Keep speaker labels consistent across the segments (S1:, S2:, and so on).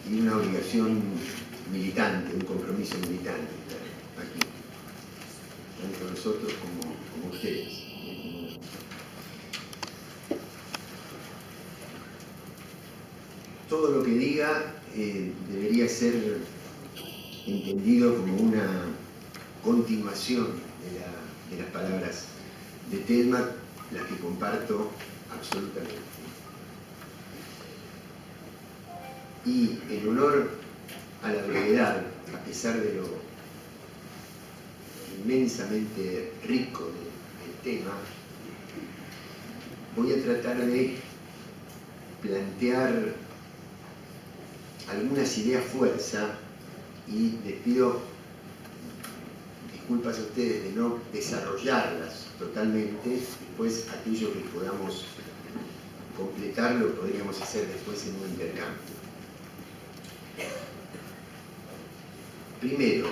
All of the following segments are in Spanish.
S1: Y una obligación militante, un compromiso militante estar aquí, tanto nosotros como ustedes. Todo lo que diga debería ser entendido como una continuación de las palabras de Telma, las que comparto absolutamente. Y en honor a la brevedad, a pesar de lo inmensamente rico del tema, voy a tratar de plantear algunas ideas fuerza y les pido disculpas a ustedes de no desarrollarlas totalmente. Después aquello que podamos completar lo podríamos hacer después en un intercambio. Primero,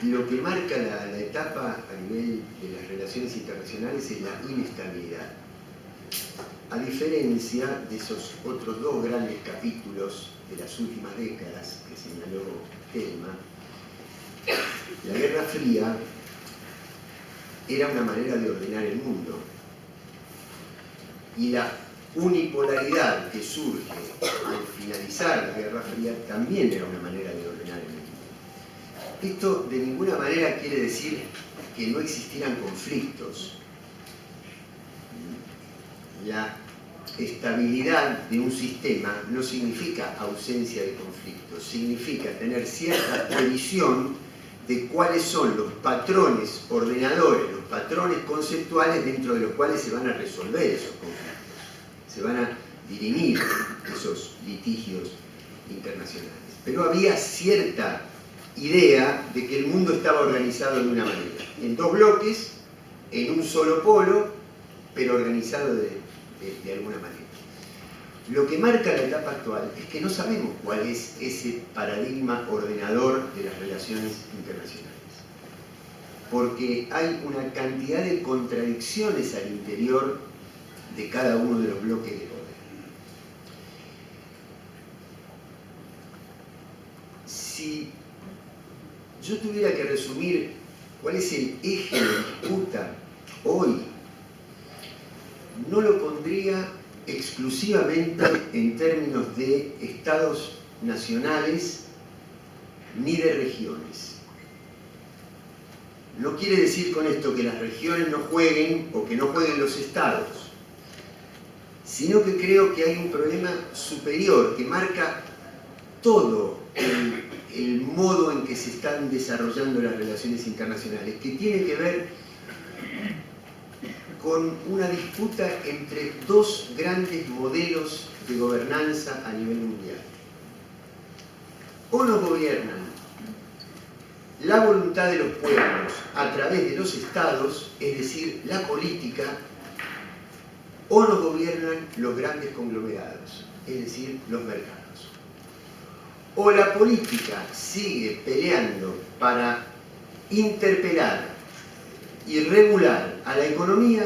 S1: lo que marca la etapa a nivel de las relaciones internacionales es la inestabilidad. A diferencia de esos otros dos grandes capítulos de las últimas décadas que señaló Telma, la Guerra Fría era una manera de ordenar el mundo. Y la unipolaridad que surge al finalizar la Guerra Fría también era una manera de ordenar el mundo. Esto de ninguna manera quiere decir que no existieran conflictos. La estabilidad de un sistema no significa ausencia de conflictos, significa tener cierta previsión de cuáles son los patrones ordenadores, los patrones conceptuales dentro de los cuales se van a resolver esos conflictos. Se van a dirimir esos litigios internacionales. Pero había cierta idea de que el mundo estaba organizado de una manera, en dos bloques, en un solo polo, pero organizado de alguna manera. Lo que marca la etapa actual es que no sabemos cuál es ese paradigma ordenador de las relaciones internacionales, porque hay una cantidad de contradicciones al interior de cada uno de los bloques de poder. Si yo tuviera que resumir cuál es el eje de disputa hoy, no lo pondría exclusivamente en términos de estados nacionales ni de regiones. No quiere decir con esto que las regiones no jueguen o que no jueguen los estados, sino que creo que hay un problema superior que marca todo el modo en que se están desarrollando las relaciones internacionales, que tiene que ver con una disputa entre dos grandes modelos de gobernanza a nivel mundial. O nos gobiernan la voluntad de los pueblos a través de los estados, es decir, la política, o nos gobiernan los grandes conglomerados, es decir, los mercados. O la política sigue peleando para interpelar y regular a la economía,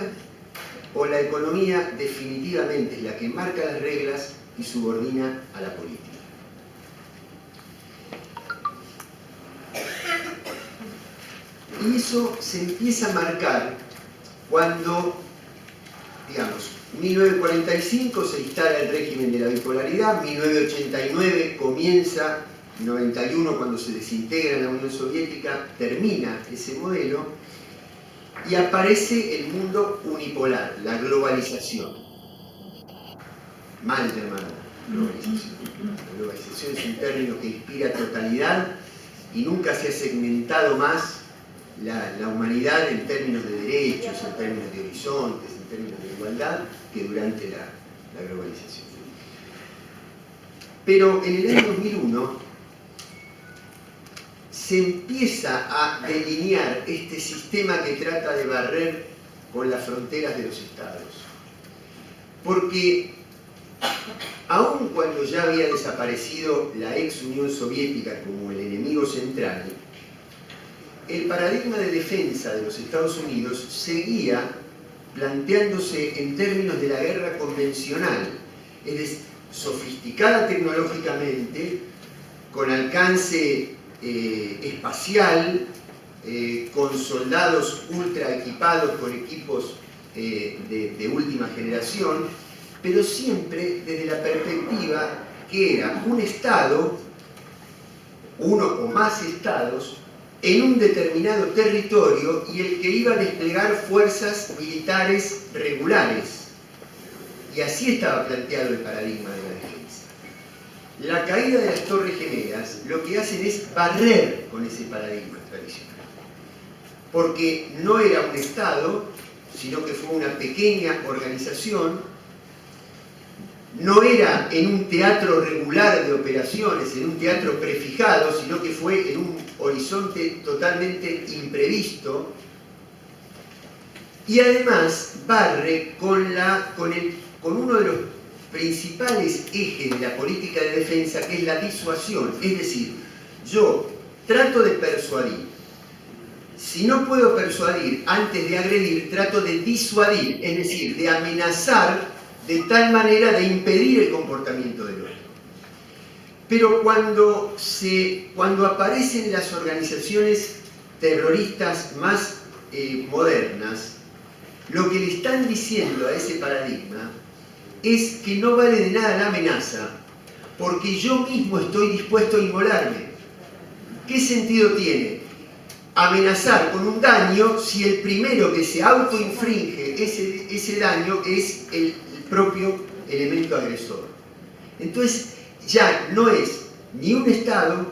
S1: o la economía definitivamente es la que marca las reglas y subordina a la política. Y eso se empieza a marcar cuando, digamos, en 1945 se instala el régimen de la bipolaridad, 1989 comienza, 91 cuando se desintegra la Unión Soviética, termina ese modelo y aparece el mundo unipolar, la globalización. Mal llamada globalización. La globalización es un término que inspira totalidad y nunca se ha segmentado más la humanidad en términos de derechos, en términos de horizontes, en términos de igualdad, que durante la globalización. Pero en el año 2001 se empieza a delinear este sistema que trata de barrer con las fronteras de los estados. Porque aun cuando ya había desaparecido la ex Unión Soviética como el enemigo central, el paradigma de defensa de los Estados Unidos seguía planteándose en términos de la guerra convencional, es decir, sofisticada tecnológicamente, con alcance espacial, con soldados ultra equipados, con equipos de última generación, pero siempre desde la perspectiva que era un Estado, uno o más Estados, en un determinado territorio y el que iba a desplegar fuerzas militares regulares. Y así estaba planteado el paradigma de la defensa. La caída de las Torres Gemelas lo que hacen es barrer con ese paradigma tradicional. Porque no era un Estado, sino que fue una pequeña organización. No era en un teatro regular de operaciones, en un teatro prefijado, sino que fue en un horizonte totalmente imprevisto. Y además barre con uno de los principales ejes de la política de defensa, que es la disuasión. Es decir, yo trato de persuadir. Si no puedo persuadir antes de agredir, trato de disuadir, es decir, de amenazar de tal manera de impedir el comportamiento del otro. Pero cuando aparecen las organizaciones terroristas más modernas, lo que le están diciendo a ese paradigma es que no vale de nada la amenaza, porque yo mismo estoy dispuesto a inmolarme. ¿Qué sentido tiene amenazar con un daño si el primero que se autoinfringe ese daño es el propio elemento agresor? Entonces ya no es ni un Estado,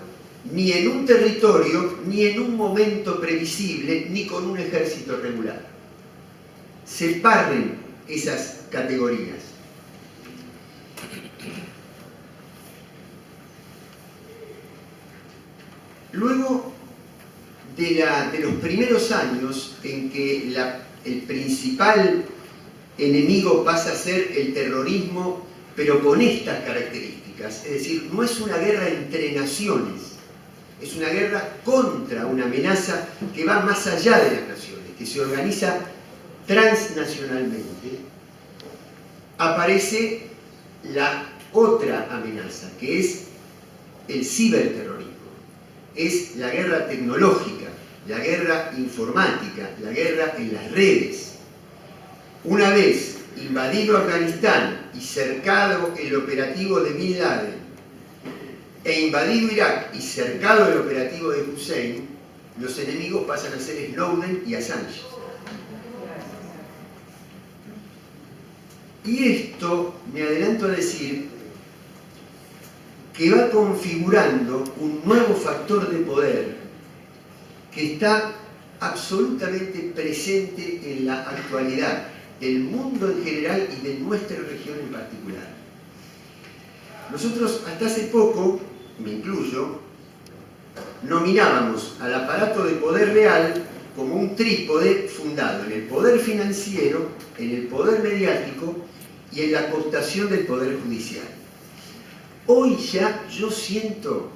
S1: ni en un territorio, ni en un momento previsible, ni con un ejército regular. Se barren esas categorías. Luego de los primeros años en que el principal enemigo pasa a ser el terrorismo, pero con estas características, es decir, no es una guerra entre naciones, es una guerra contra una amenaza que va más allá de las naciones, que se organiza transnacionalmente. Aparece la otra amenaza, que es el ciberterrorismo. Es la guerra tecnológica, la guerra informática, la guerra en las redes. Una vez invadido Afganistán y cercado el operativo de Bin Laden, e invadido Irak y cercado el operativo de Hussein, los enemigos pasan a ser Snowden y Assange. Y esto, me adelanto a decir, que va configurando un nuevo factor de poder que está absolutamente presente en la actualidad del mundo en general y de nuestra región en particular. Nosotros hasta hace poco, me incluyo, nominábamos al aparato de poder real como un trípode fundado en el poder financiero, en el poder mediático y en la cooptación del poder judicial. Hoy ya yo siento,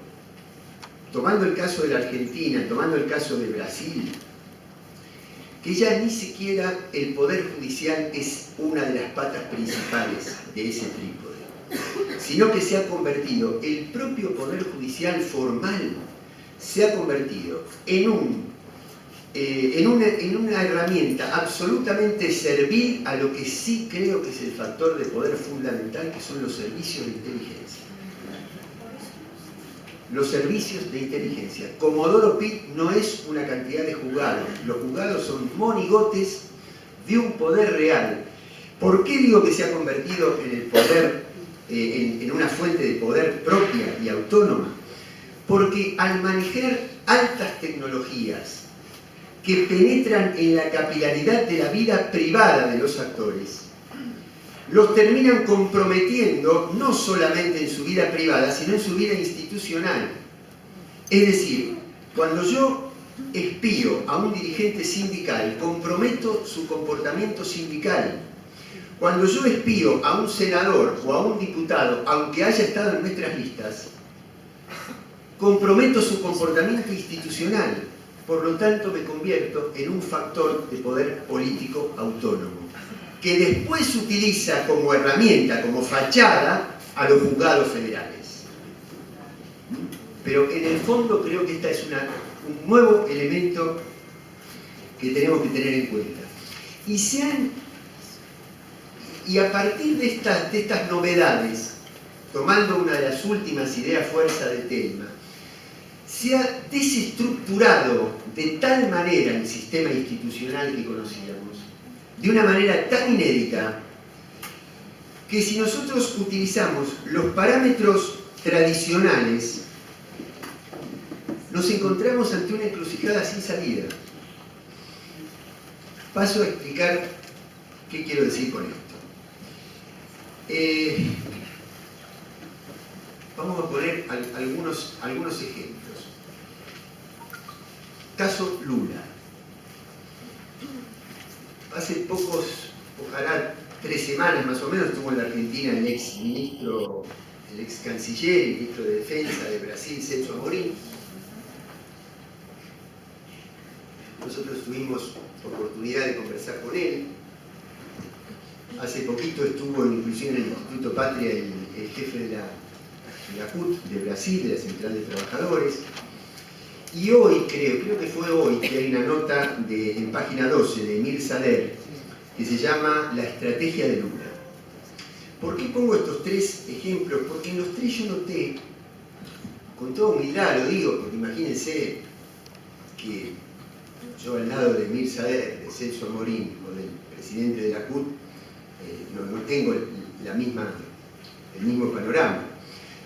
S1: tomando el caso de la Argentina, tomando el caso de Brasil, que ya ni siquiera el poder judicial es una de las patas principales de ese trípode, sino que se ha convertido, el propio poder judicial formal se ha convertido en una herramienta absolutamente servil a lo que sí creo que es el factor de poder fundamental, que son los servicios de inteligencia. Los servicios de inteligencia. Comodoro Pi no es una cantidad de juzgados. Los juzgados son monigotes de un poder real. ¿Por qué digo que se ha convertido en el poder, en una fuente de poder propia y autónoma? Porque al manejar altas tecnologías que penetran en la capilaridad de la vida privada de los actores, los terminan comprometiendo no solamente en su vida privada, sino en su vida institucional. Es decir, Cuando yo espío a un dirigente sindical, comprometo su comportamiento sindical. Cuando yo espío a un senador o a un diputado, aunque haya estado en nuestras listas, comprometo su comportamiento institucional. Por lo tanto, me convierto en un factor de poder político autónomo, que después se utiliza como herramienta, como fachada, a los juzgados federales. Pero en el fondo creo que esta es un nuevo elemento que tenemos que tener en cuenta. Y a partir de estas novedades, tomando una de las últimas ideas fuerza de Telma, se ha desestructurado de tal manera el sistema institucional que conocíamos, de una manera tan inédita, que si nosotros utilizamos los parámetros tradicionales, nos encontramos ante una encrucijada sin salida. Paso a explicar qué quiero decir con esto. Vamos a poner algunos ejemplos. Caso Lula. Hace pocos, ojalá 3 semanas más o menos, estuvo en la Argentina el ex ministro, el ex canciller y ministro de Defensa de Brasil, Celso Amorim. Nosotros tuvimos oportunidad de conversar con él. Hace poquito estuvo inclusive en el Instituto Patria el jefe de la CUT de Brasil, de la Central de Trabajadores. Y hoy, creo que fue hoy, que hay una nota en página 12 de Emir Sader, que se llama La estrategia de Lula. ¿Por qué pongo estos 3 ejemplos? Porque en los 3 yo noté, con toda humildad lo digo, porque imagínense que yo al lado de Emir Sader, de Celso Amorim o del presidente de la CUT, no tengo el mismo panorama.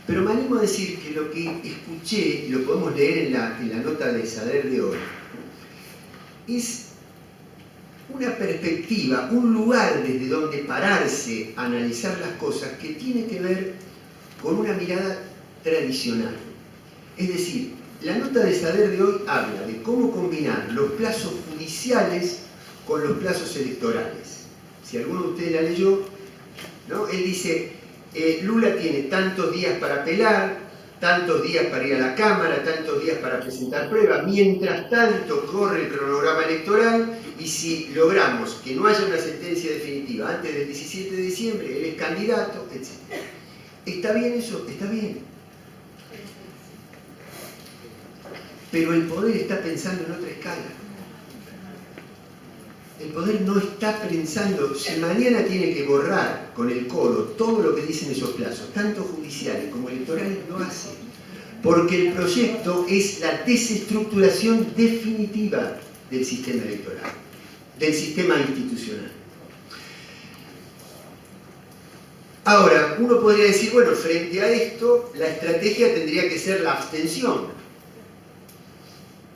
S1: Pero me animo a decir que lo que escuché, y lo podemos leer en la nota de Sader de hoy, es una perspectiva, un lugar desde donde pararse a analizar las cosas que tiene que ver con una mirada tradicional. Es decir, la nota de Sader de hoy habla de cómo combinar los plazos judiciales con los plazos electorales. Si alguno de ustedes la leyó, ¿no? Él dice, Lula tiene tantos días para apelar, tantos días para ir a la Cámara, tantos días para presentar pruebas, mientras tanto corre el cronograma electoral y si logramos que no haya una sentencia definitiva antes del 17 de diciembre, él es candidato, etc. ¿Está bien eso? Está bien. Pero el poder está pensando en otra escala. El poder no está pensando, si mañana tiene que borrar con el codo todo lo que dicen esos plazos, tanto judiciales como electorales, lo hace. Porque el proyecto es la desestructuración definitiva del sistema electoral, del sistema institucional. Ahora, uno podría decir, bueno, frente a esto, la estrategia tendría que ser la abstención.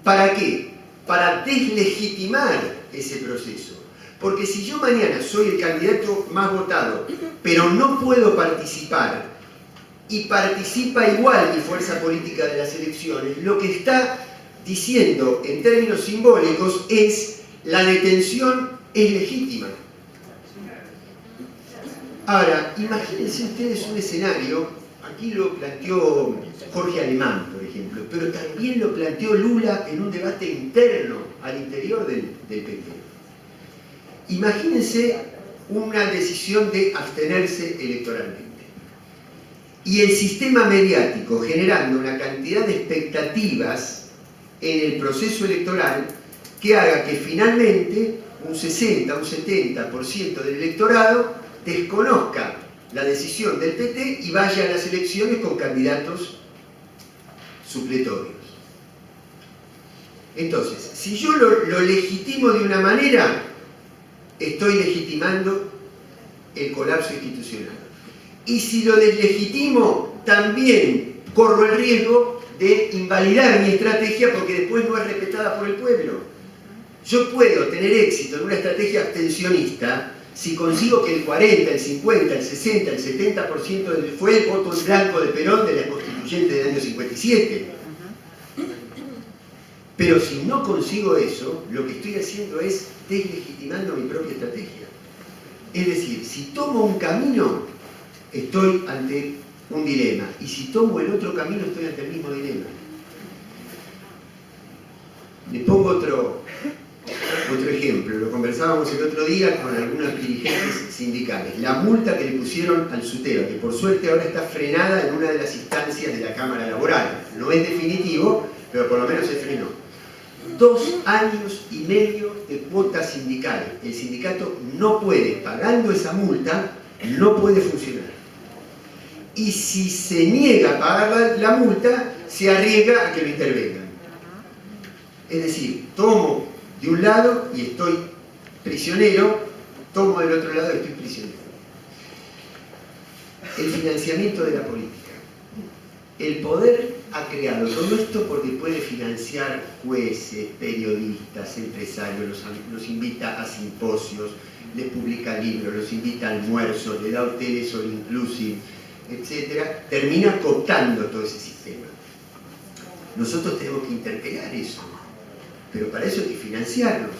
S1: ¿Para qué? Para deslegitimar ese proceso. Porque si yo mañana soy el candidato más votado, pero no puedo participar, y participa igual mi fuerza política de las elecciones, lo que está diciendo en términos simbólicos es la detención es legítima. Ahora, imagínense ustedes un escenario, aquí lo planteó Jorge Alemán, por ejemplo, pero también lo planteó Lula en un debate interno, al interior del PT. Imagínense una decisión de abstenerse electoralmente. Y el sistema mediático generando una cantidad de expectativas en el proceso electoral que haga que finalmente un 60, un 70% del electorado desconozca la decisión del PT y vaya a las elecciones con candidatos supletorios. Entonces, si yo lo legitimo de una manera, estoy legitimando el colapso institucional. Y si lo deslegitimo, también corro el riesgo de invalidar mi estrategia porque después no es respetada por el pueblo. Yo puedo tener éxito en una estrategia abstencionista si consigo que el 40, el 50, el 60, el 70% fue el voto en blanco de Perón de la constituyente del año 57. Pero si no consigo eso, lo que estoy haciendo es deslegitimando mi propia estrategia. Es decir, si tomo un camino, estoy ante un dilema. Y si tomo el otro camino, estoy ante el mismo dilema. Le pongo otro ejemplo. Lo conversábamos el otro día con algunos dirigentes sindicales. La multa que le pusieron al SUTEBA, que por suerte ahora está frenada en una de las instancias de la Cámara Laboral. No es definitivo, pero por lo menos se frenó. 2 años y medio de cuota sindical. El sindicato no puede, pagando esa multa, no puede funcionar. Y si se niega a pagar la multa, se arriesga a que lo intervengan. Es decir, tomo de un lado y estoy prisionero, tomo del otro lado y estoy prisionero. El financiamiento de la política. El poder ha creado todo esto porque puede financiar jueces, periodistas, empresarios, los invita a simposios, les publica libros, los invita a almuerzos, le da hoteles all inclusive, etc. Termina cooptando todo ese sistema. Nosotros tenemos que interpelar eso, pero para eso hay que financiarlos.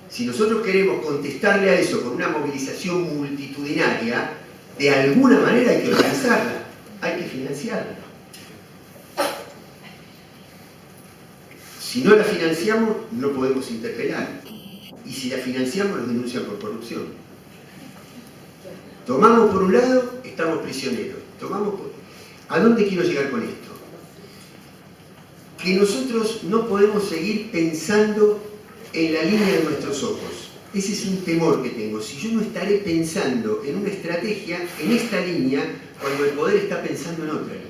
S1: Si nosotros queremos contestarle a eso con una movilización multitudinaria, de alguna manera hay que organizarla, hay que financiarla. Si no la financiamos, no podemos interpelar. Y si la financiamos, nos denuncian por corrupción. Tomamos por un lado, estamos prisioneros. ¿A dónde quiero llegar con esto? Que nosotros no podemos seguir pensando en la línea de nuestros ojos. Ese es un temor que tengo. Si yo no estaré pensando en una estrategia, en esta línea, cuando el poder está pensando en otra línea.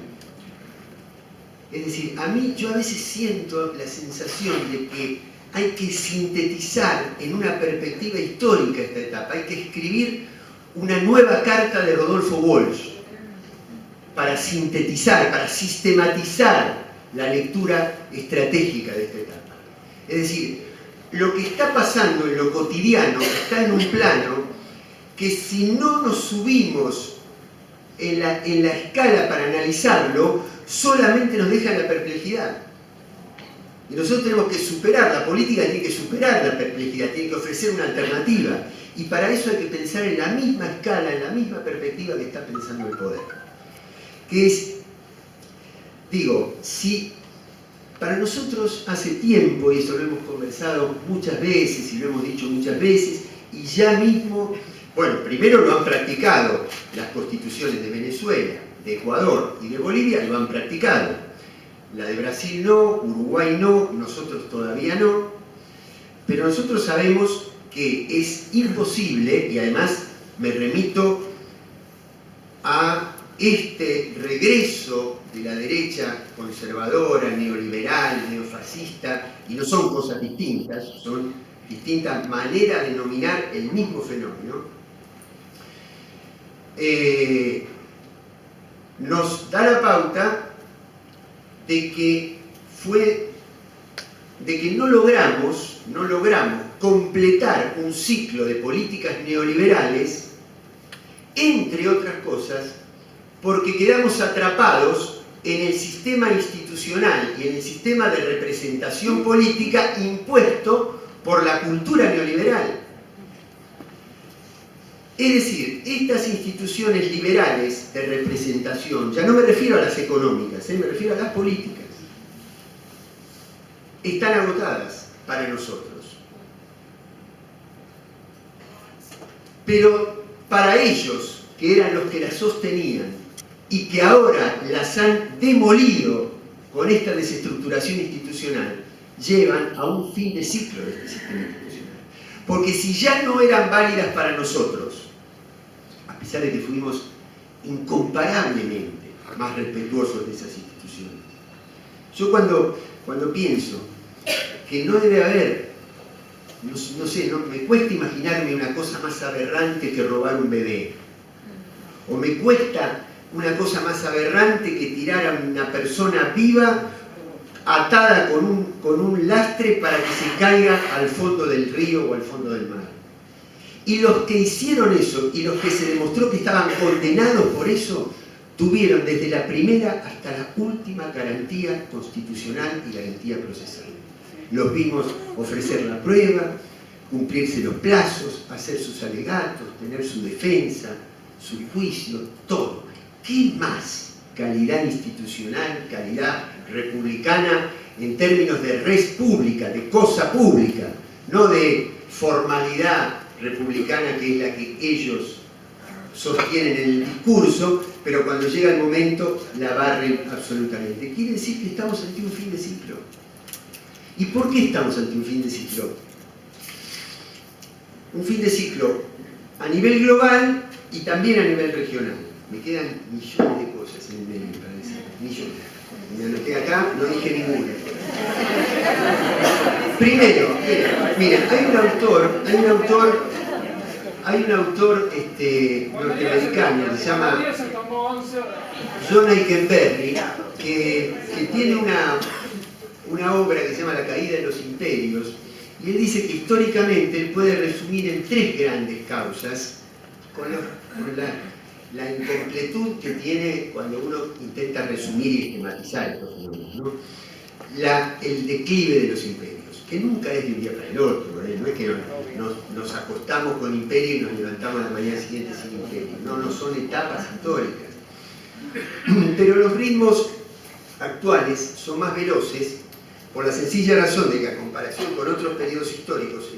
S1: Es decir, yo a veces siento la sensación de que hay que sintetizar en una perspectiva histórica esta etapa. Hay que escribir una nueva carta de Rodolfo Walsh para sintetizar, para sistematizar la lectura estratégica de esta etapa. Es decir, lo que está pasando en lo cotidiano está en un plano que si no nos subimos en la escala para analizarlo, solamente nos deja en la perplejidad. Y nosotros tenemos que superar, la política tiene que superar la perplejidad, tiene que ofrecer una alternativa. Y para eso hay que pensar en la misma escala, en la misma perspectiva que está pensando el poder. Que es, si para nosotros hace tiempo, y eso lo hemos conversado muchas veces y lo hemos dicho muchas veces, y ya mismo, primero lo han practicado las constituciones de Venezuela, de Ecuador y de Bolivia, lo han practicado. La de Brasil no, Uruguay no, nosotros todavía no, pero nosotros sabemos que es imposible, y además me remito a este regreso de la derecha conservadora, neoliberal, neofascista, y no son cosas distintas, son distintas maneras de denominar el mismo fenómeno, nos da la pauta de que no logramos completar un ciclo de políticas neoliberales, entre otras cosas, porque quedamos atrapados en el sistema institucional y en el sistema de representación política impuesto por la cultura neoliberal. Es decir, estas instituciones liberales de representación, ya no me refiero a las económicas, me refiero a las políticas, están agotadas para nosotros. Pero para ellos, que eran los que las sostenían y que ahora las han demolido con esta desestructuración institucional, llevan a un fin de ciclo de este sistema institucional. Porque si ya no eran válidas para nosotros, a pesar de que fuimos incomparablemente más respetuosos de esas instituciones, yo cuando pienso que no debe haber, me cuesta imaginarme una cosa más aberrante que robar un bebé, o me cuesta una cosa más aberrante que tirar a una persona viva atada con un lastre para que se caiga al fondo del río o al fondo del mar. Y los que hicieron eso, y los que se demostró que estaban condenados por eso, tuvieron desde la primera hasta la última garantía constitucional y garantía procesal. Los vimos ofrecer la prueba, cumplirse los plazos, hacer sus alegatos, tener su defensa, su juicio, todo. ¿Qué más? Calidad institucional, calidad republicana en términos de res pública, de cosa pública, no de formalidad republicana que es la que ellos sostienen en el discurso, pero cuando llega el momento la barren absolutamente. Quiere decir que estamos ante un fin de ciclo. ¿Y por qué estamos ante un fin de ciclo? Un fin de ciclo a nivel global y también a nivel regional. Me quedan millones de cosas en el medio, me parece. Millones. Me anoté acá, no dije ninguna. Primero, miren, hay un autor norteamericano que se llama John Aikenberry, que tiene una obra que se llama La caída de los imperios, y él dice que históricamente él puede resumir en tres grandes causas con la incompletud que tiene cuando uno intenta resumir y esquematizar estos fenómenos, ¿no? El declive de los imperios, que nunca es de un día para el otro, ¿eh? No es que nos acostamos con imperio y nos levantamos la mañana siguiente sin imperio, no son etapas históricas. Pero los ritmos actuales son más veloces por la sencilla razón de que a comparación con otros periodos históricos,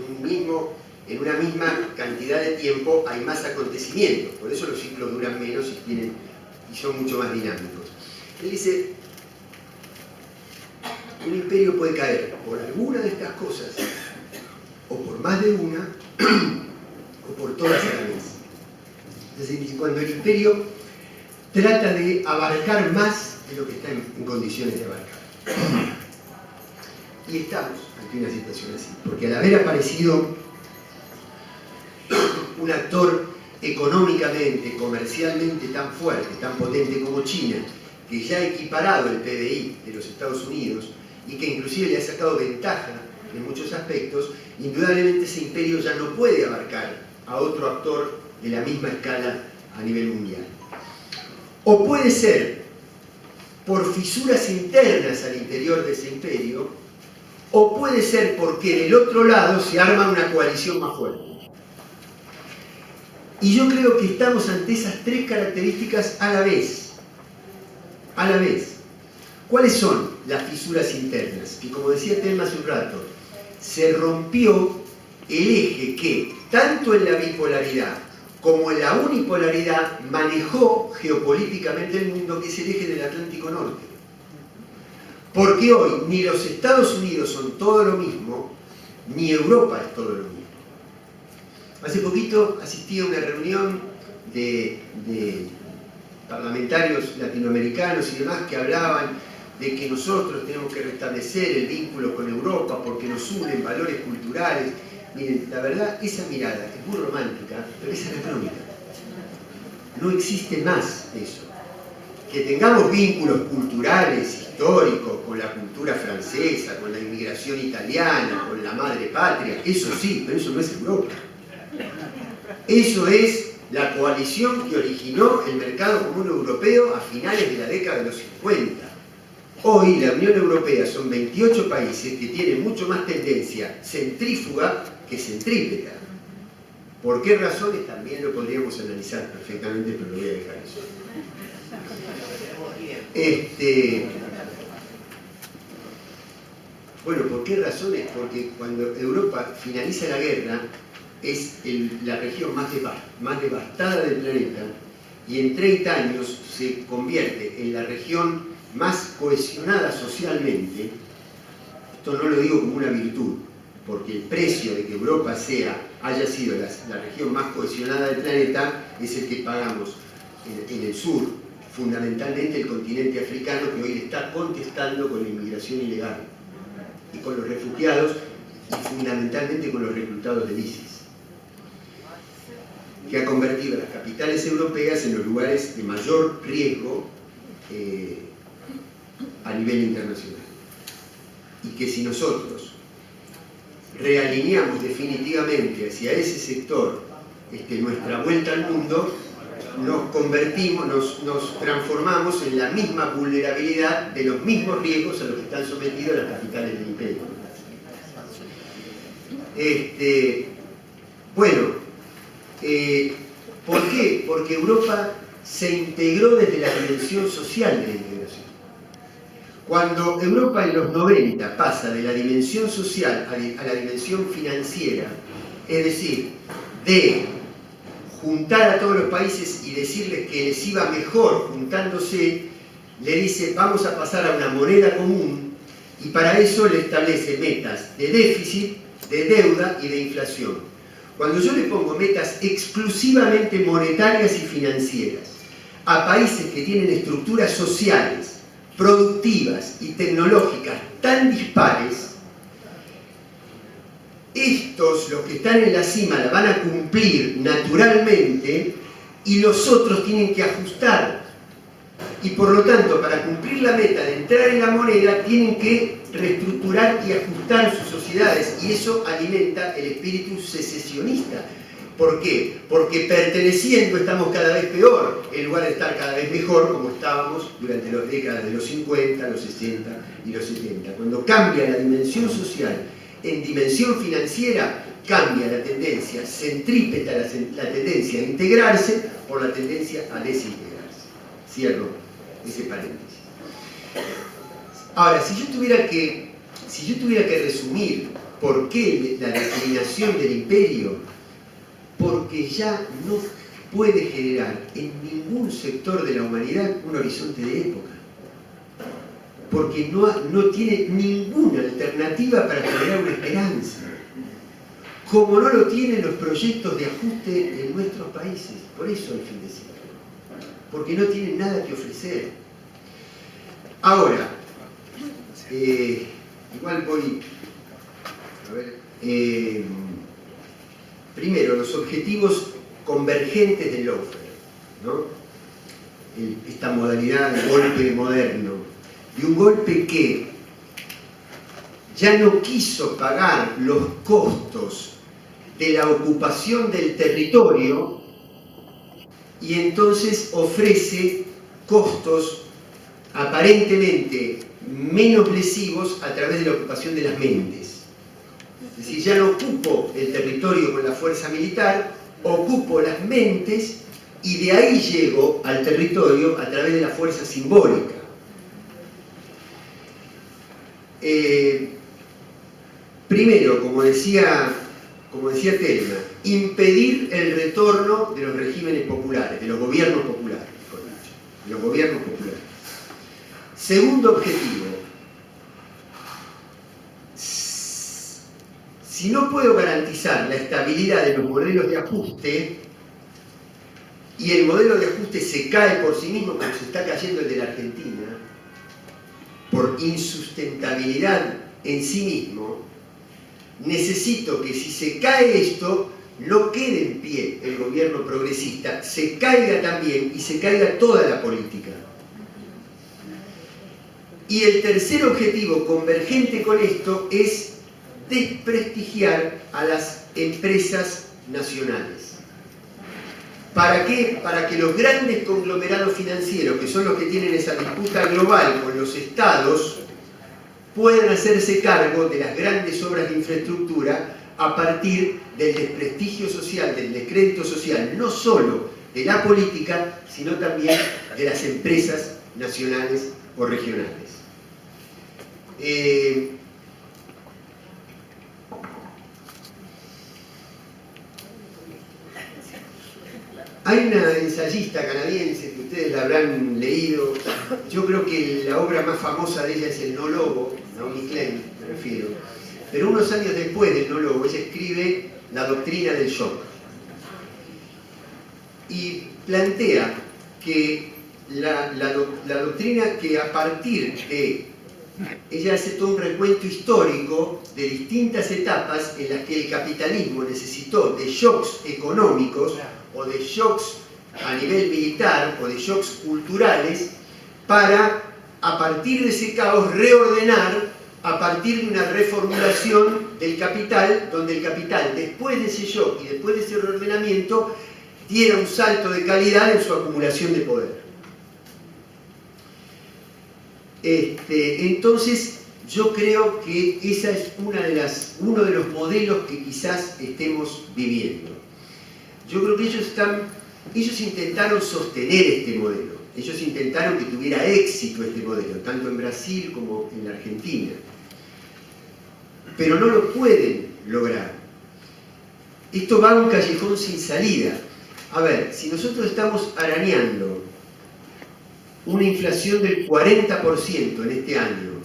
S1: en una misma cantidad de tiempo hay más acontecimientos, por eso los ciclos duran menos y son mucho más dinámicos. Él dice, un imperio puede caer por alguna de estas cosas, o por más de una, o por todas a la vez. Es decir, cuando el imperio trata de abarcar más de lo que está en condiciones de abarcar. Y estamos ante una situación así, porque al haber aparecido un actor económicamente, comercialmente tan fuerte, tan potente como China, que ya ha equiparado el PBI de los Estados Unidos y que inclusive le ha sacado ventaja en muchos aspectos, indudablemente ese imperio ya no puede abarcar a otro actor de la misma escala a nivel mundial. O puede ser por fisuras internas al interior de ese imperio, o puede ser porque del otro lado se arma una coalición más fuerte. Y yo creo que estamos ante esas tres características a la vez. A la vez. ¿Cuáles son las fisuras internas? Que como decía Telma hace un rato, se rompió el eje que, tanto en la bipolaridad como en la unipolaridad, manejó geopolíticamente el mundo, que es el eje del Atlántico Norte. Porque hoy ni los Estados Unidos son todo lo mismo, ni Europa es todo lo mismo. Hace poquito asistí a una reunión de parlamentarios latinoamericanos y demás que hablaban de que nosotros tenemos que restablecer el vínculo con Europa porque nos unen valores culturales. Miren, la verdad, esa mirada es muy romántica, pero es anacrónica. No existe más eso. Que tengamos vínculos culturales, históricos, con la cultura francesa, con la inmigración italiana, con la madre patria, eso sí, pero eso no es Europa. Eso es la coalición que originó el mercado común europeo a finales de la década de los 50. Hoy la Unión Europea son 28 países que tienen mucho más tendencia centrífuga que centrípeta. ¿Por qué razones? También lo podríamos analizar perfectamente, pero lo voy a dejar eso. Bueno, ¿por qué razones? Porque cuando Europa finaliza la guerra es la región más devastada del planeta y en 30 años se convierte en la región más cohesionada socialmente. Esto no lo digo como una virtud, porque el precio de que Europa haya sido la región más cohesionada del planeta es el que pagamos en el sur, fundamentalmente el continente africano, que hoy está contestando con la inmigración ilegal y con los refugiados y fundamentalmente con los reclutados del ISIS, que ha convertido a las capitales europeas en los lugares de mayor riesgo a nivel internacional. Y que si nosotros realineamos definitivamente hacia ese sector nuestra vuelta al mundo, nos convertimos, nos transformamos en la misma vulnerabilidad de los mismos riesgos a los que están sometidos las capitales del imperio. Bueno, ¿por qué? Porque Europa se integró desde la dimensión social de la integración. Cuando Europa en los 90 pasa de la dimensión social a la dimensión financiera, es decir, de juntar a todos los países y decirles que les iba mejor juntándose, le dice vamos a pasar a una moneda común y para eso le establece metas de déficit, de deuda y de inflación. Cuando yo le pongo metas exclusivamente monetarias y financieras a países que tienen estructuras sociales, productivas y tecnológicas tan dispares, estos, los que están en la cima, la van a cumplir naturalmente y los otros tienen que ajustar. Y por lo tanto, para cumplir la meta de entrar en la moneda, tienen que reestructurar y ajustar sus sociedades. Y eso alimenta el espíritu secesionista. ¿Por qué? Porque perteneciendo estamos cada vez peor, en lugar de estar cada vez mejor como estábamos durante las décadas de los 50, los 60 y los 70. Cuando cambia la dimensión social en dimensión financiera, cambia la tendencia centrípeta, la tendencia a integrarse por la tendencia a desintegrarse. Cierro ese paréntesis. Ahora, si yo tuviera que resumir por qué la declinación del imperio, porque ya no puede generar en ningún sector de la humanidad un horizonte de época. Porque no tiene ninguna alternativa para generar una esperanza. Como no lo tienen los proyectos de ajuste en nuestros países. Por eso el fin de siglo. Porque no tienen nada que ofrecer. Ahora, igual voy a ver. Primero, los objetivos convergentes del lawfare, ¿no? Esta modalidad de golpe moderno, de un golpe que ya no quiso pagar los costos de la ocupación del territorio y entonces ofrece costos aparentemente menos lesivos a través de la ocupación de las mentes. Es decir, ya no ocupo el territorio con la fuerza militar, ocupo las mentes y de ahí llego al territorio a través de la fuerza simbólica. Primero, como decía Telma, impedir el retorno de los regímenes populares, de los gobiernos populares, de los gobiernos populares. Segundo objetivo, si no puedo garantizar la estabilidad de los modelos de ajuste y el modelo de ajuste se cae por sí mismo, como se está cayendo el de la Argentina, por insustentabilidad en sí mismo, necesito que si se cae esto, no quede en pie el gobierno progresista, se caiga también y se caiga toda la política. Y el tercer objetivo convergente con esto es desprestigiar a las empresas nacionales. ¿Para qué? Para que los grandes conglomerados financieros, que son los que tienen esa disputa global con los estados, puedan hacerse cargo de las grandes obras de infraestructura a partir del desprestigio social, del descrédito social, no solo de la política, sino también de las empresas nacionales o regionales. Hay una ensayista canadiense que ustedes la habrán leído. Yo creo que la obra más famosa de ella es El No Lobo, Naomi Klein, me refiero. Pero unos años después del No Lobo, ella escribe La doctrina del shock. Y plantea que la doctrina que a partir de... Ella hace todo un recuento histórico de distintas etapas en las que el capitalismo necesitó de shocks económicos o de shocks a nivel militar o de shocks culturales para, a partir de ese caos, reordenar a partir de una reformulación del capital, donde el capital, después de ese shock y después de ese reordenamiento, tiene un salto de calidad en su acumulación de poder. Entonces, yo creo que esa es uno de los modelos que quizás estemos viviendo. Yo creo que ellos intentaron sostener este modelo, ellos intentaron que tuviera éxito este modelo, tanto en Brasil como en la Argentina, pero no lo pueden lograr. Esto va a un callejón sin salida. A ver, si nosotros estamos arañando una inflación del 40% en este año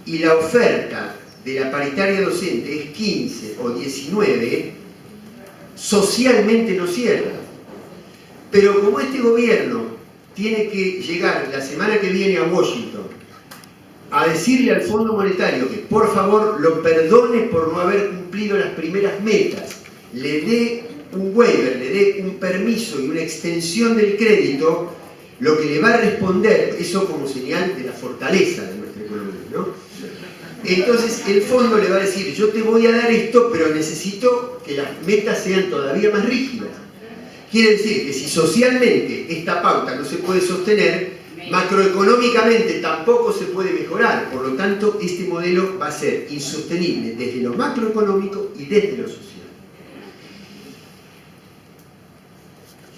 S1: y la oferta de la paritaria docente es 15 o 19, socialmente no cierra. Pero como este gobierno tiene que llegar la semana que viene a Washington a decirle al Fondo Monetario que por favor lo perdone por no haber cumplido las primeras metas, le dé un waiver, le dé un permiso y una extensión del crédito, lo que le va a responder, eso como señal de la fortaleza de nuestra economía, ¿no? Entonces el fondo le va a decir, yo te voy a dar esto, pero necesito que las metas sean todavía más rígidas. Quiere decir que si socialmente esta pauta no se puede sostener, macroeconómicamente tampoco se puede mejorar. Por lo tanto, este modelo va a ser insostenible desde lo macroeconómico y desde lo social.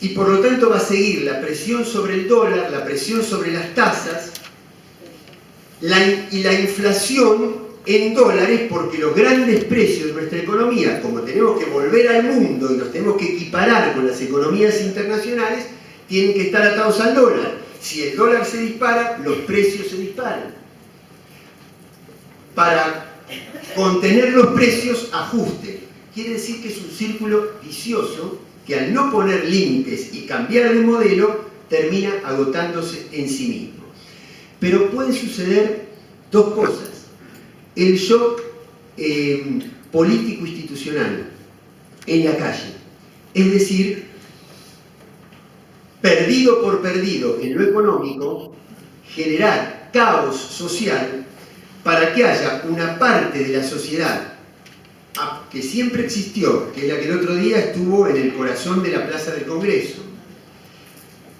S1: Y por lo tanto va a seguir la presión sobre el dólar, la presión sobre las tasas y la inflación en dólares, porque los grandes precios de nuestra economía, como tenemos que volver al mundo y nos tenemos que equiparar con las economías internacionales, tienen que estar atados al dólar. Si el dólar se dispara, los precios se disparan. Para contener los precios, ajuste. Quiere decir que es un círculo vicioso que al no poner límites y cambiar de modelo, termina agotándose en sí mismo. Pero pueden suceder dos cosas. El shock político-institucional en la calle. Es decir, perdido por perdido en lo económico, generar caos social para que haya una parte de la sociedad que siempre existió, que es la que el otro día estuvo en el corazón de la Plaza del Congreso,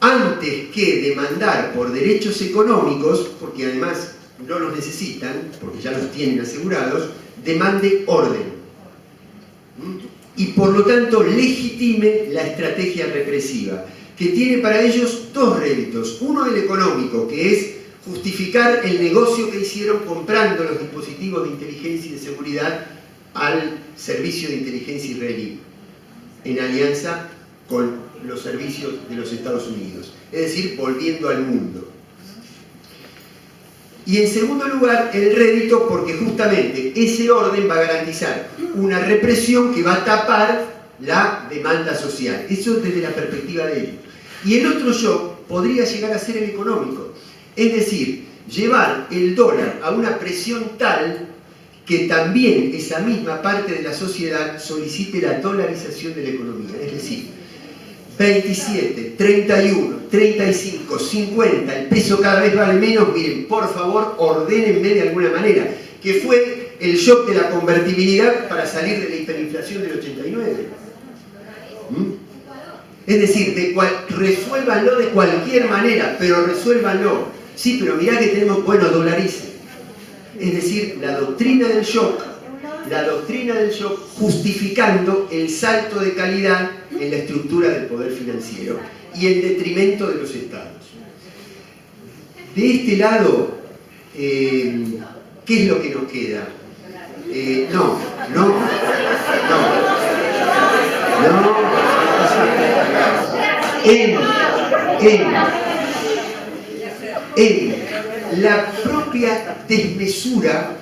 S1: antes que demandar por derechos económicos, porque además no los necesitan, porque ya los tienen asegurados, demande orden. Y por lo tanto legitime la estrategia represiva, que tiene para ellos dos réditos. Uno, el económico, que es justificar el negocio que hicieron comprando los dispositivos de inteligencia y de seguridad al servicio de inteligencia israelí, en alianza con los servicios de los Estados Unidos. Es decir, volviendo al mundo. Y en segundo lugar, el rédito, porque justamente ese orden va a garantizar una represión que va a tapar la demanda social. Eso desde la perspectiva de ellos. Y el otro shock podría llegar a ser el económico. Es decir, llevar el dólar a una presión tal que también esa misma parte de la sociedad solicite la dolarización de la economía. Es decir, 27, 31, 35, 50, el peso cada vez vale menos, miren, por favor, ordénenme de alguna manera, que fue el shock de la convertibilidad para salir de la hiperinflación del 89. Es decir, resuélvanlo de cualquier manera, pero resuélvanlo. Sí, pero mirá que tenemos, bueno, dolaricen. Es decir, la doctrina del shock justificando el salto de calidad en la estructura del poder financiero y en detrimento de los estados. De este lado, ¿qué es lo que nos queda? En la propia desmesura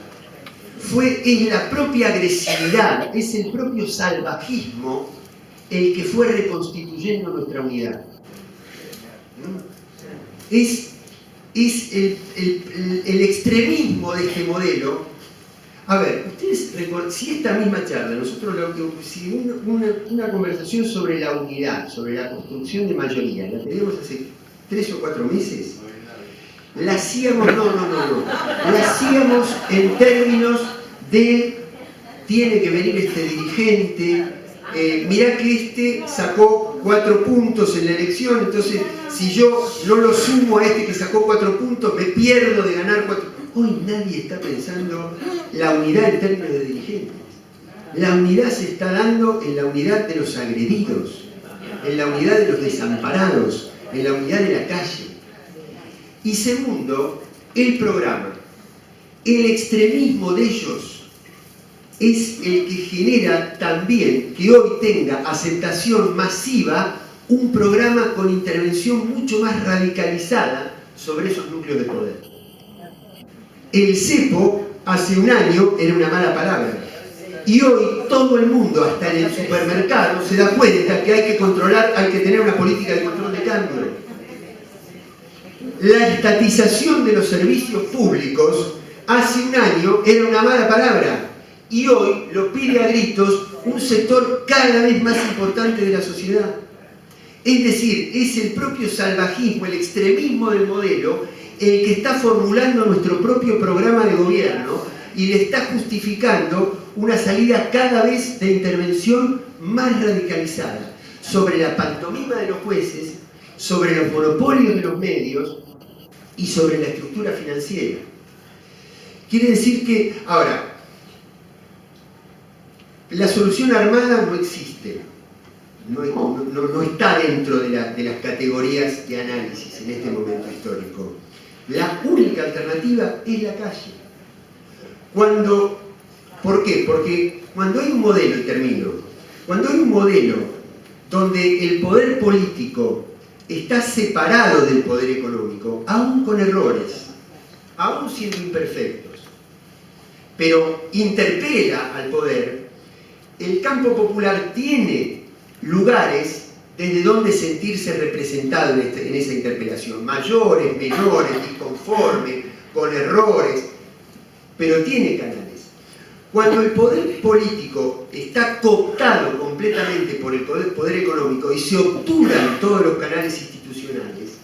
S1: es la propia agresividad, es el propio salvajismo el que fue reconstituyendo nuestra unidad. Es el extremismo de este modelo. A ver, ustedes recuerdan, si esta misma charla, nosotros si una conversación sobre la unidad, sobre la construcción de mayoría, la teníamos hace 3 o 4 meses, la hacíamos, la hacíamos en términos de tiene que venir este dirigente mirá que este sacó 4 puntos en la elección, entonces si yo no lo sumo a este que sacó 4 puntos, me pierdo de ganar 4. Hoy nadie está pensando la unidad en términos de dirigentes. La unidad se está dando en la unidad de los agredidos, en la unidad de los desamparados, en la unidad de la calle. Y segundo, el programa. El extremismo de ellos es el que genera también que hoy tenga aceptación masiva un programa con intervención mucho más radicalizada sobre esos núcleos de poder. El cepo hace un año era una mala palabra y hoy todo el mundo, hasta en el supermercado, se da cuenta que hay que controlar, hay que tener una política de control de cambio. La estatización de los servicios públicos hace un año era una mala palabra y hoy lo pide a gritos un sector cada vez más importante de la sociedad. Es decir, es el propio salvajismo, el extremismo del modelo, el que está formulando nuestro propio programa de gobierno y le está justificando una salida cada vez de intervención más radicalizada sobre la pantomima de los jueces, sobre los monopolios de los medios y sobre la estructura financiera. Quiere decir que, ahora, la solución armada no existe, no está dentro de las categorías de análisis en este momento histórico. La única alternativa es la calle. ¿Por qué? Porque cuando hay un modelo, y termino, cuando hay un modelo donde el poder político está separado del poder económico, aún con errores, aún siendo imperfectos, pero interpela al poder, el campo popular tiene lugares desde donde sentirse representado en esa interpelación, mayores, menores, disconformes, con errores, pero tiene canales. Cuando el poder político está cooptado completamente por el poder económico y se obturan todos los canales institucionales,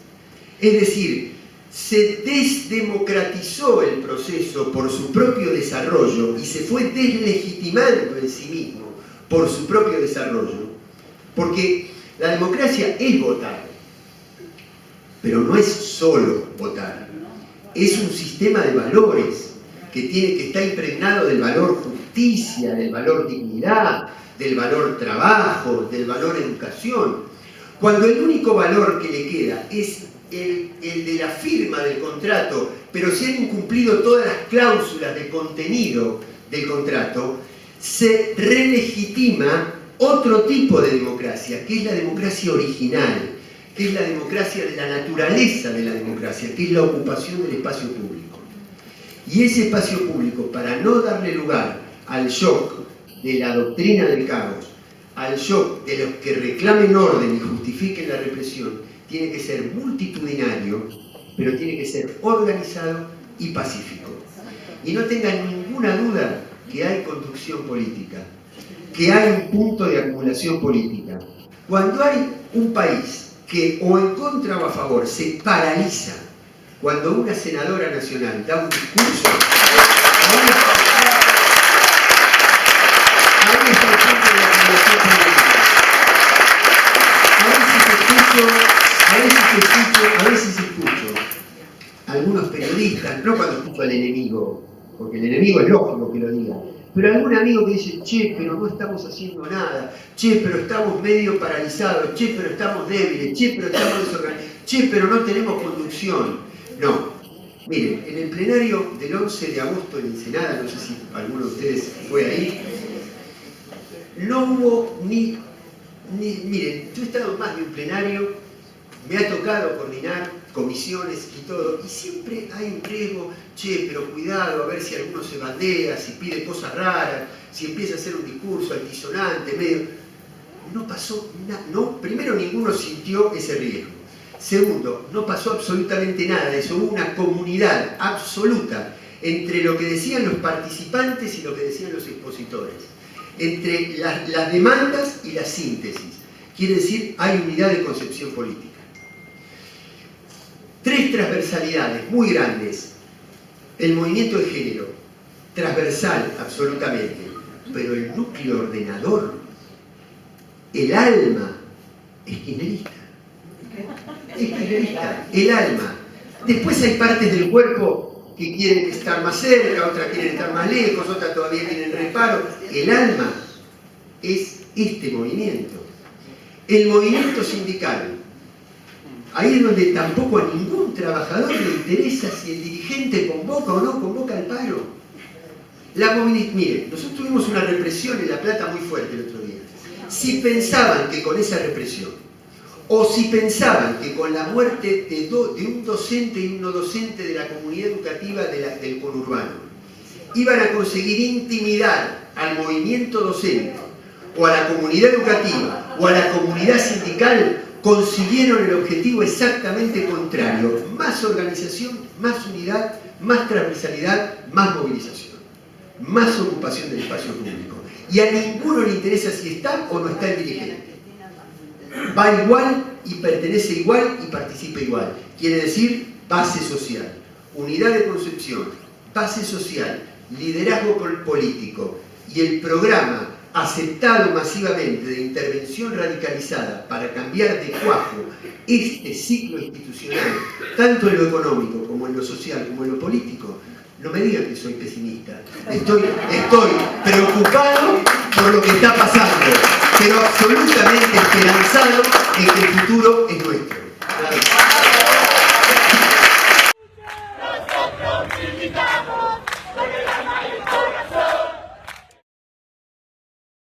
S1: es decir, se desdemocratizó el proceso por su propio desarrollo y se fue deslegitimando en sí mismo por su propio desarrollo, porque la democracia es votar, pero no es solo votar, es un sistema de valores que está impregnado del valor justicia, del valor dignidad, del valor trabajo, del valor educación. Cuando el único valor que le queda es el de la firma del contrato, pero se han incumplido todas las cláusulas de contenido del contrato, se relegitima otro tipo de democracia, que es la democracia original, que es la democracia de la naturaleza de la democracia, que es la ocupación del espacio público. Y ese espacio público, para no darle lugar al shock de la doctrina del caos, al shock de los que reclamen orden y justifiquen la represión, tiene que ser multitudinario, pero tiene que ser organizado y pacífico. Y no tengan ninguna duda que hay conducción política, que hay un punto de acumulación política. Cuando hay un país que o en contra o a favor se paraliza, cuando una senadora nacional da un discurso, ahí está el punto de acumulación política. A veces escucho a algunos periodistas, no cuando escucho al enemigo, porque el enemigo es lógico que lo diga, pero algún amigo que dice, che, pero no estamos haciendo nada, che, pero estamos medio paralizados, che, pero estamos débiles, che, pero estamos desorganizados, che, pero no tenemos conducción. No, miren, en el plenario del 11 de agosto en Ensenada, no sé si alguno de ustedes fue ahí, no hubo miren, yo he estado en más de un plenario, me ha tocado coordinar comisiones y todo, y siempre hay un riesgo, che, pero cuidado, a ver si alguno se bandea, si pide cosas raras, si empieza a hacer un discurso altisonante, medio... No pasó nada, no, primero ninguno sintió ese riesgo. Segundo, no pasó absolutamente nada de eso, hubo una comunidad absoluta entre lo que decían los participantes y lo que decían los expositores, entre las demandas y la síntesis. Quiere decir, hay unidad de concepción política. 3 transversalidades muy grandes. El movimiento de género, transversal absolutamente, pero el núcleo ordenador El alma es kirchnerista. Es kirchnerista, el alma. Después hay partes del cuerpo que quieren estar más cerca, otras quieren estar más lejos, otras todavía tienen reparo. El alma es este movimiento. El movimiento sindical. Ahí es donde tampoco a ningún trabajador le interesa si el dirigente convoca o no convoca al paro. Mire, nosotros tuvimos una represión en La Plata muy fuerte el otro día. Si pensaban que con esa represión, o si pensaban que con la muerte de un docente y un no docente de la comunidad educativa del conurbano, iban a conseguir intimidar al movimiento docente, o a la comunidad educativa, o a la comunidad sindical, consiguieron el objetivo exactamente contrario. Más organización, más unidad, más transversalidad, más movilización, más ocupación del espacio público. Y a ninguno le interesa si está o no está el dirigente. Va igual y pertenece igual y participa igual. Quiere decir base social, unidad de concepción, base social, liderazgo político y el programa aceptado masivamente de intervención radicalizada para cambiar de cuajo este ciclo institucional, tanto en lo económico como en lo social como en lo político. No me digan que soy pesimista. Estoy preocupado por lo que está pasando, pero absolutamente esperanzado en que el futuro es nuestro.